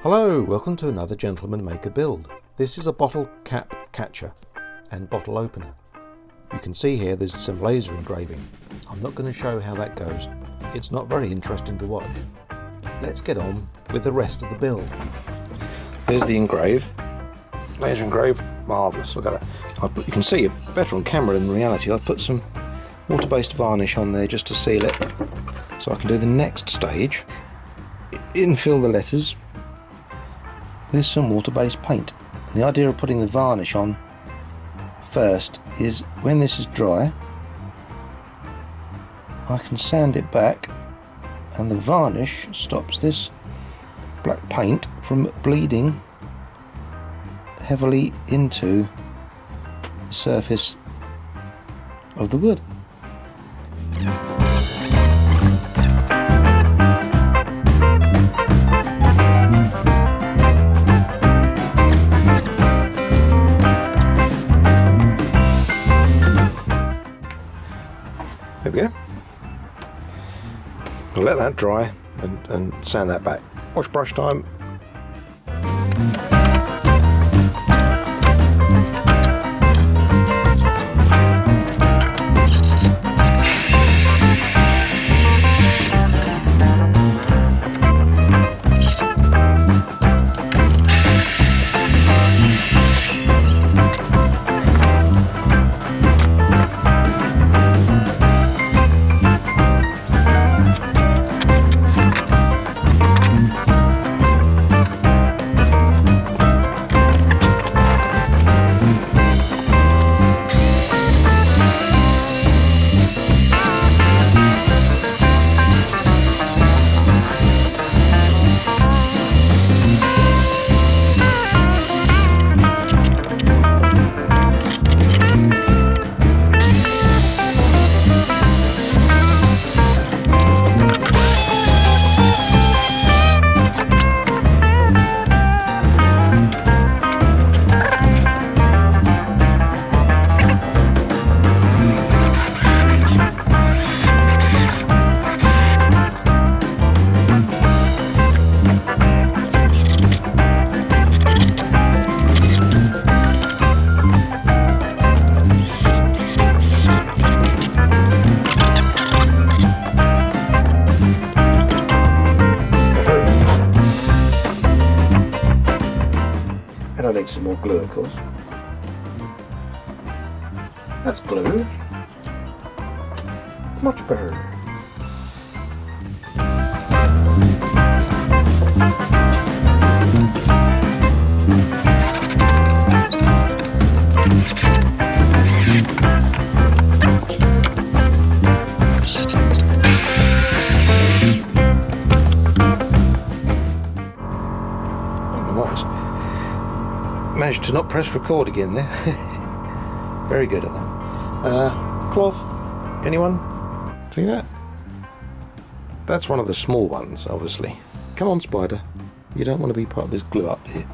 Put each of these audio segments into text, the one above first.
Hello, welcome to another Gentleman Maker build. This is a bottle cap catcher and bottle opener. You can see here there's some laser engraving. I'm not going to show how that goes. It's not very interesting to watch. Let's get on with the rest of the build. There's the engrave. Laser engrave, marvellous, look at that. You can see it better on camera than in reality. I've put some water-based varnish on there just to seal it, so I can do the next stage. Infill the letters with some water-based paint. The idea of putting the varnish on first is when this is dry, I can sand it back, and the varnish stops this black paint from bleeding heavily into the surface of the wood. There we go. We'll let that dry and sand that back. Wash brush time. And I need some more glue, of course. That's glue. Much better. Managed to not press record again there. Very good at that. Cloth, anyone? See that? That's one of the small ones, obviously. Come on, spider. You don't want to be part of this glue up here.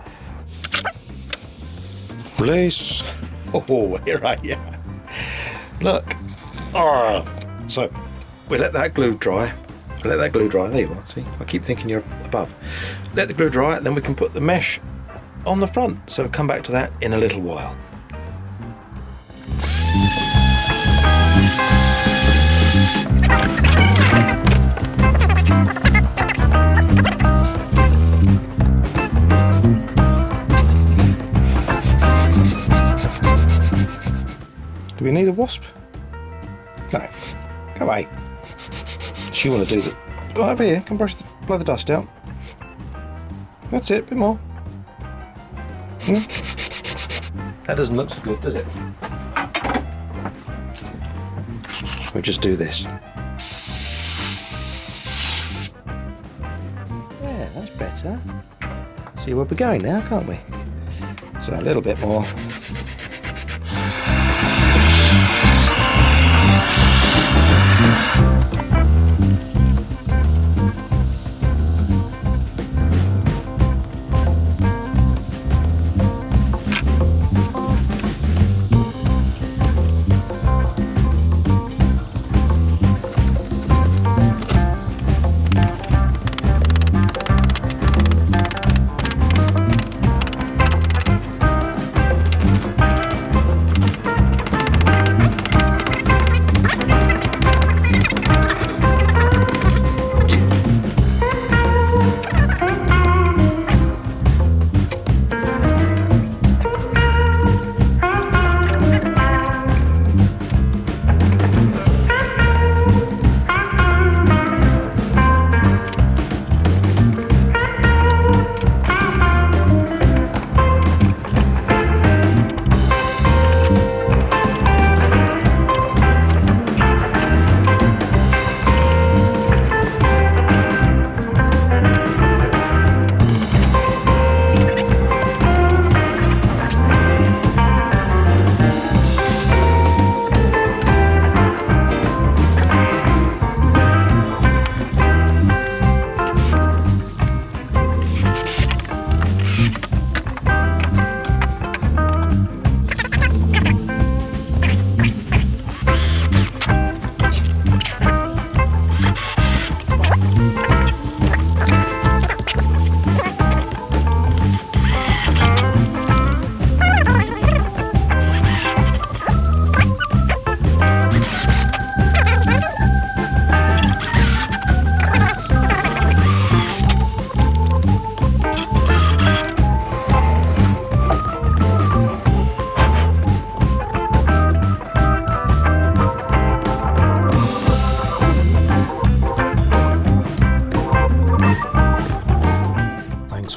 Release. Oh, here I am. Look. Oh. So, we let that glue dry. Let that glue dry. There you are. See, I keep thinking you're above. Let the glue dry, and then we can put the mesh on the front, so we'll come back to that in a little while. Do we need a wasp? No. Go away. She want to do the... Oh, over here, come blow the dust out. That's it, a bit more. That doesn't look so good, does it? We'll just do this. Yeah, that's better. See where we're going now, can't we? So a little bit more.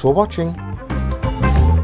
for watching.